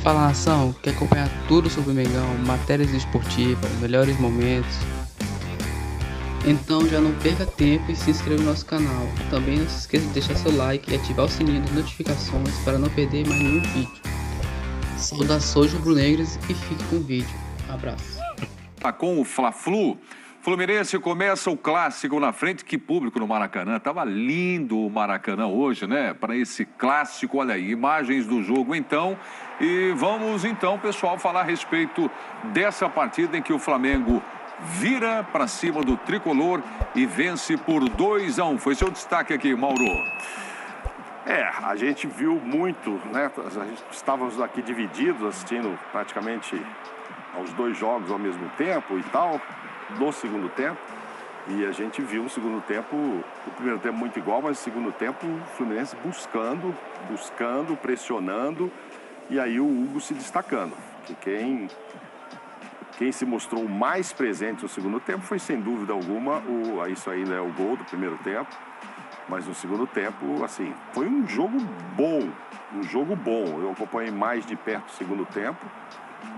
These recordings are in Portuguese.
Fala nação, quer acompanhar tudo sobre o Mengão, matérias esportivas, melhores momentos? Então já não perca tempo e se inscreva no nosso canal. Também não se esqueça de deixar seu like e ativar o sininho das notificações para não perder mais nenhum vídeo. Saudações rubro-negras e fique com o vídeo. Abraço. Com o Fla-Flu, Fluminense começa o clássico na frente. Que público no Maracanã. Tava lindo o Maracanã hoje, né? Para esse clássico, olha aí, imagens do jogo então. E vamos então, pessoal, falar a respeito dessa partida em que o Flamengo vira para cima do Tricolor e vence por 2-1. Foi seu destaque aqui, Mauro. A gente viu muito, né? Estávamos aqui divididos, assistindo praticamente aos dois jogos ao mesmo tempo e tal, no segundo tempo. E a gente viu no segundo tempo, o primeiro tempo muito igual, mas no segundo tempo o Fluminense buscando, pressionando, e aí o Hugo se destacando. Que quem se mostrou mais presente no segundo tempo foi, sem dúvida alguma, isso ainda é o gol do primeiro tempo. Mas no segundo tempo, assim, foi um jogo bom. Eu acompanhei mais de perto o segundo tempo,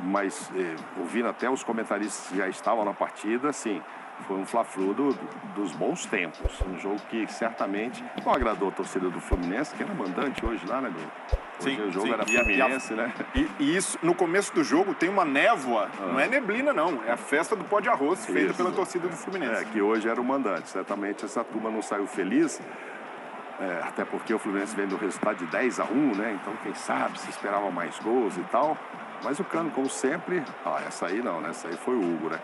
mas ouvindo até os comentaristas que já estavam na partida, assim, foi um Fla-Flu dos bons tempos. Um jogo que certamente não agradou a torcida do Fluminense, que era mandante hoje lá, né, Bruno? Hoje o jogo era Fluminense, né? E isso, no começo do jogo, tem uma névoa, não é neblina, não. É a festa do pó de arroz, feita pela torcida do Fluminense. Que hoje era o mandante. Certamente essa turma não saiu feliz, até porque o Fluminense vem do resultado de 10-1, né? Então, quem sabe, se esperava mais gols e tal. Mas o Cano, como sempre... essa aí não, né? Essa aí foi o Hugo, né?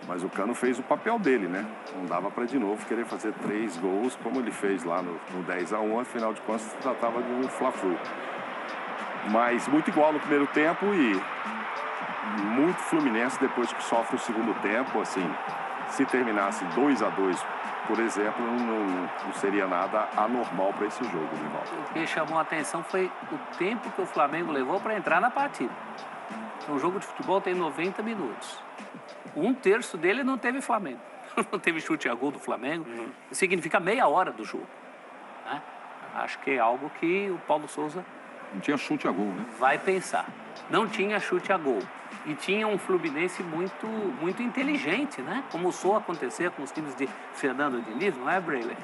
Mas o Cano fez o papel dele, né? Não dava para de novo querer fazer 3 gols, como ele fez lá no 10-1. Afinal de contas, se tratava de um Fla-Flu. Mas muito igual no primeiro tempo e muito Fluminense depois que sofre o segundo tempo. Assim, se terminasse 2-2, por exemplo, não seria nada anormal para esse jogo, Nivaldo. O que chamou a atenção foi o tempo que o Flamengo levou para entrar na partida. Um jogo de futebol tem 90 minutos. Um terço dele não teve Flamengo. Não teve chute a gol do Flamengo. Significa meia hora do jogo, né? Acho que é algo que o Paulo Souza... Não tinha chute a gol, né? Vai pensar. Não tinha chute a gol. E tinha um Fluminense muito inteligente, né? Como soou acontecer com os times de Fernando Diniz, não é, Brayler?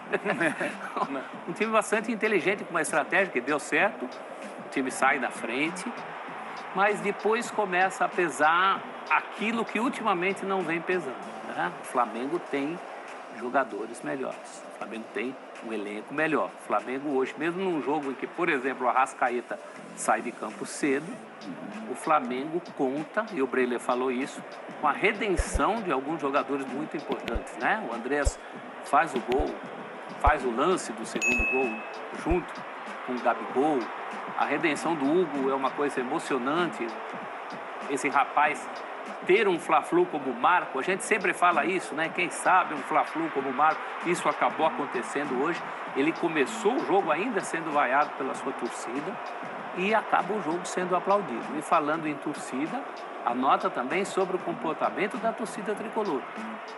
Um time bastante inteligente, com uma estratégia que deu certo. O time sai da frente. Mas depois começa a pesar aquilo que ultimamente não vem pesando, né? O Flamengo tem jogadores melhores. O Flamengo tem um elenco melhor. O Flamengo hoje, mesmo num jogo em que, por exemplo, o Arrascaeta sai de campo cedo, o Flamengo conta, e o Brayler falou isso, com a redenção de alguns jogadores muito importantes, né? O Andrés faz o gol, faz o lance do segundo gol junto com o Gabigol. A redenção do Hugo é uma coisa emocionante. Esse rapaz ter um Fla-Flu como Marco, a gente sempre fala isso, né? Quem sabe um Fla-Flu como Marco, isso acabou acontecendo hoje. Ele começou o jogo ainda sendo vaiado pela sua torcida e acaba o jogo sendo aplaudido. E falando em torcida, a nota também sobre o comportamento da torcida tricolor,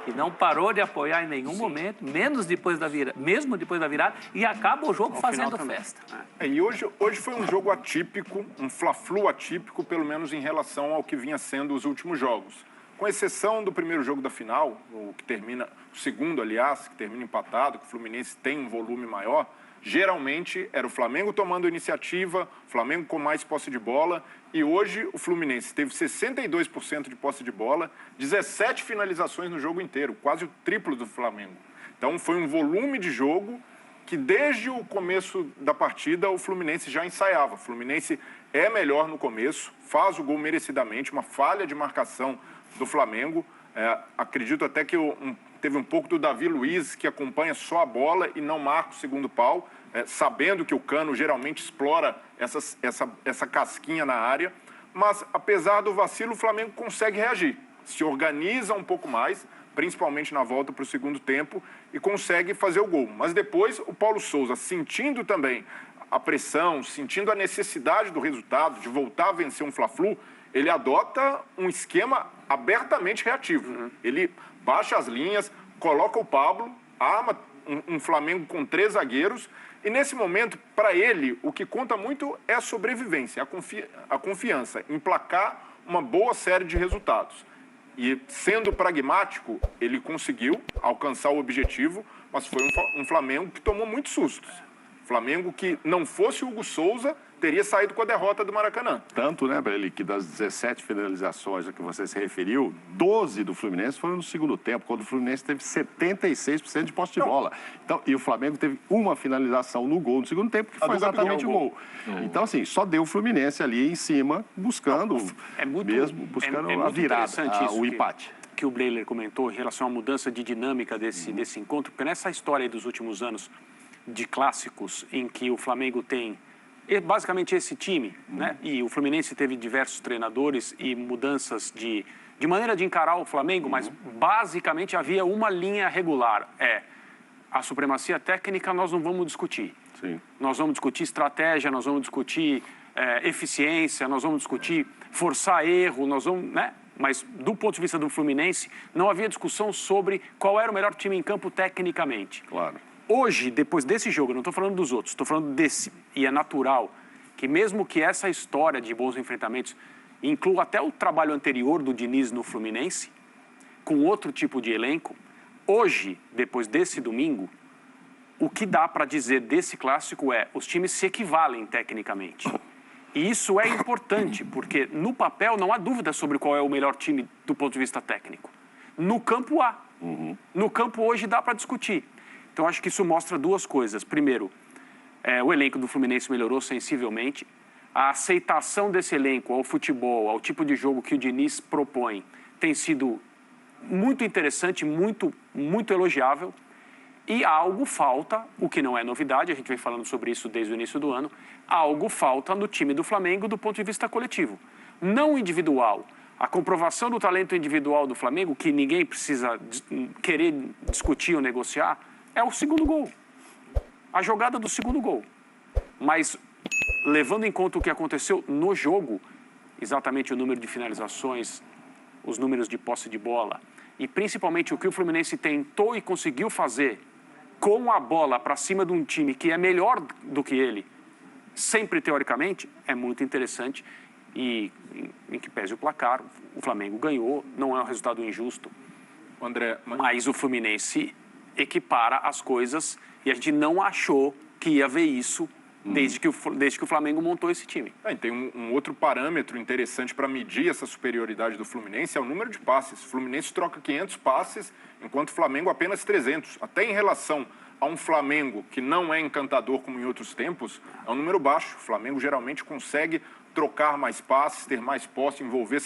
que não parou de apoiar em nenhum momento, mesmo depois da virada, e acaba o jogo fazendo festa. E hoje foi um jogo atípico, um Fla-Flu atípico, pelo menos em relação ao que vinha sendo os últimos jogos. Com exceção do primeiro jogo da final, o segundo, aliás, que termina empatado, que o Fluminense tem um volume maior, geralmente era o Flamengo tomando a iniciativa, o Flamengo com mais posse de bola, e hoje o Fluminense teve 62% de posse de bola, 17 finalizações no jogo inteiro, quase o triplo do Flamengo. Então foi um volume de jogo que desde o começo da partida o Fluminense já ensaiava. O Fluminense é melhor no começo, faz o gol merecidamente, uma falha de marcação do Flamengo. Acredito até que teve um pouco do Davi Luiz, que acompanha só a bola e não marca o segundo pau, sabendo que o Cano geralmente explora essa casquinha na área. Mas, apesar do vacilo, o Flamengo consegue reagir. Se organiza um pouco mais, principalmente na volta para o segundo tempo, e consegue fazer o gol. Mas depois, o Paulo Souza, sentindo também a pressão, sentindo a necessidade do resultado, de voltar a vencer um Fla-Flu, ele adota um esquema abertamente reativo. Ele baixa as linhas, coloca o Pablo, arma um Flamengo com 3 zagueiros E nesse momento, para ele, o que conta muito é a sobrevivência, a confiança em placar uma boa série de resultados. E, sendo pragmático, ele conseguiu alcançar o objetivo, mas foi um Flamengo que tomou muitos sustos. Flamengo que não fosse o Hugo Souza, teria saído com a derrota do Maracanã. Tanto, né, Breli, que das 17 finalizações a que você se referiu, 12 do Fluminense foram no segundo tempo, quando o Fluminense teve 76% de posse de bola. Então, e o Flamengo teve uma finalização no gol no segundo tempo, que foi exatamente o gol. Então, assim, só deu o Fluminense ali em cima, buscando a virada, o empate. Que o Breiler comentou em relação à mudança de dinâmica desse encontro, porque nessa história aí dos últimos anos de clássicos, em que o Flamengo tem basicamente esse time, né? E o Fluminense teve diversos treinadores e mudanças de maneira de encarar o Flamengo, mas basicamente havia uma linha regular. A supremacia técnica nós não vamos discutir. Sim. Nós vamos discutir estratégia, nós vamos discutir eficiência, nós vamos discutir forçar erro, nós vamos, né? Mas do ponto de vista do Fluminense, não havia discussão sobre qual era o melhor time em campo tecnicamente. Claro. Hoje, depois desse jogo, eu não estou falando dos outros, estou falando desse. E é natural que mesmo que essa história de bons enfrentamentos inclua até o trabalho anterior do Diniz no Fluminense, com outro tipo de elenco, hoje, depois desse domingo, o que dá para dizer desse clássico é os times se equivalem tecnicamente. E isso é importante, porque no papel não há dúvida sobre qual é o melhor time do ponto de vista técnico. No campo há. No campo hoje dá para discutir. Então, acho que isso mostra duas coisas. Primeiro, o elenco do Fluminense melhorou sensivelmente. A aceitação desse elenco ao futebol, ao tipo de jogo que o Diniz propõe, tem sido muito interessante, muito, muito elogiável. E algo falta, o que não é novidade, a gente vem falando sobre isso desde o início do ano, algo falta no time do Flamengo do ponto de vista coletivo. Não individual. A comprovação do talento individual do Flamengo, que ninguém precisa querer discutir ou negociar, é o segundo gol. A jogada do segundo gol. Mas, levando em conta o que aconteceu no jogo, exatamente o número de finalizações, os números de posse de bola, e principalmente o que o Fluminense tentou e conseguiu fazer com a bola para cima de um time que é melhor do que ele, sempre teoricamente, é muito interessante. E, em que pese o placar, o Flamengo ganhou, não é um resultado injusto. André, mas o Fluminense equipara as coisas e a gente não achou que ia ver isso desde que o Flamengo montou esse time. Tem um outro parâmetro interessante para medir essa superioridade do Fluminense, é o número de passes. O Fluminense troca 500 passes, enquanto o Flamengo apenas 300. Até em relação a um Flamengo que não é encantador como em outros tempos, é um número baixo. O Flamengo geralmente consegue trocar mais passes, ter mais posse, envolver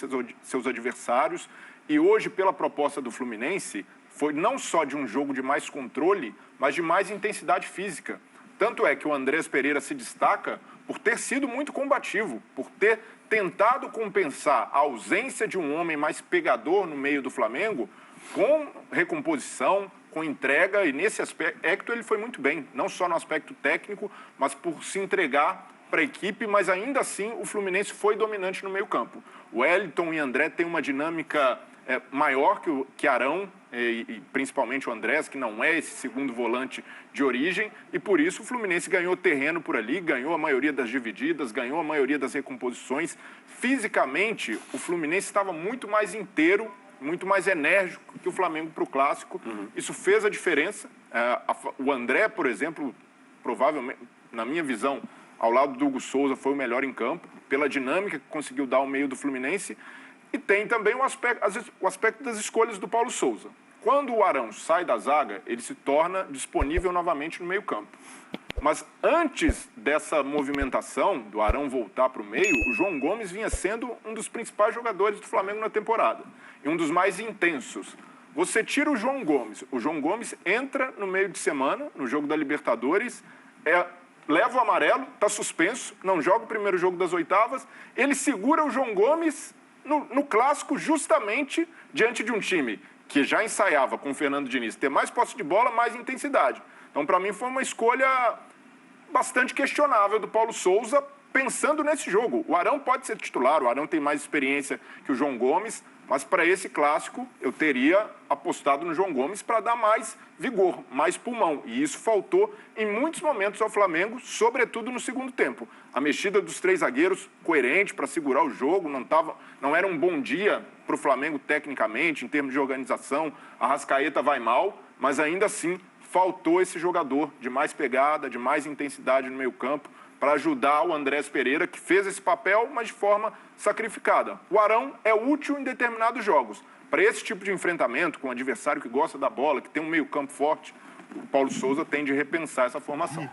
seus adversários. E hoje, pela proposta do Fluminense, foi não só de um jogo de mais controle, mas de mais intensidade física. Tanto é que o Andrés Pereira se destaca por ter sido muito combativo, por ter tentado compensar a ausência de um homem mais pegador no meio do Flamengo com recomposição, com entrega, e nesse aspecto ele foi muito bem, não só no aspecto técnico, mas por se entregar para a equipe, mas ainda assim o Fluminense foi dominante no meio-campo. O Wellington e André têm uma dinâmica maior que Arão, e principalmente o Andrés, que não é esse segundo volante de origem, e por isso o Fluminense ganhou terreno por ali, ganhou a maioria das divididas, ganhou a maioria das recomposições. Fisicamente, o Fluminense estava muito mais inteiro, muito mais enérgico que o Flamengo para o Clássico. Isso fez a diferença. O André, por exemplo, provavelmente, na minha visão, ao lado do Hugo Souza, foi o melhor em campo, pela dinâmica que conseguiu dar ao meio do Fluminense. E tem também o aspecto das escolhas do Paulo Souza. Quando o Arão sai da zaga, ele se torna disponível novamente no meio-campo. Mas antes dessa movimentação do Arão voltar para o meio, o João Gomes vinha sendo um dos principais jogadores do Flamengo na temporada. E um dos mais intensos. Você tira o João Gomes entra no meio de semana, no jogo da Libertadores, leva o amarelo, está suspenso, não joga o primeiro jogo das oitavas, ele segura o João Gomes no Clássico justamente diante de um time que já ensaiava com o Fernando Diniz ter mais posse de bola, mais intensidade. Então, para mim, foi uma escolha bastante questionável do Paulo Souza, pensando nesse jogo. O Arão pode ser titular, o Arão tem mais experiência que o João Gomes, Mas para esse clássico, eu teria apostado no João Gomes para dar mais vigor, mais pulmão. E isso faltou em muitos momentos ao Flamengo, sobretudo no segundo tempo. A mexida dos 3 zagueiros, coerente para segurar o jogo, não era um bom dia para o Flamengo tecnicamente, em termos de organização. A Arrascaeta vai mal, mas ainda assim faltou esse jogador de mais pegada, de mais intensidade no meio-campo, para ajudar o Andrés Pereira, que fez esse papel, mas de forma sacrificada. O Arão é útil em determinados jogos. Para esse tipo de enfrentamento, com um adversário que gosta da bola, que tem um meio-campo forte, o Paulo Souza tem de repensar essa formação.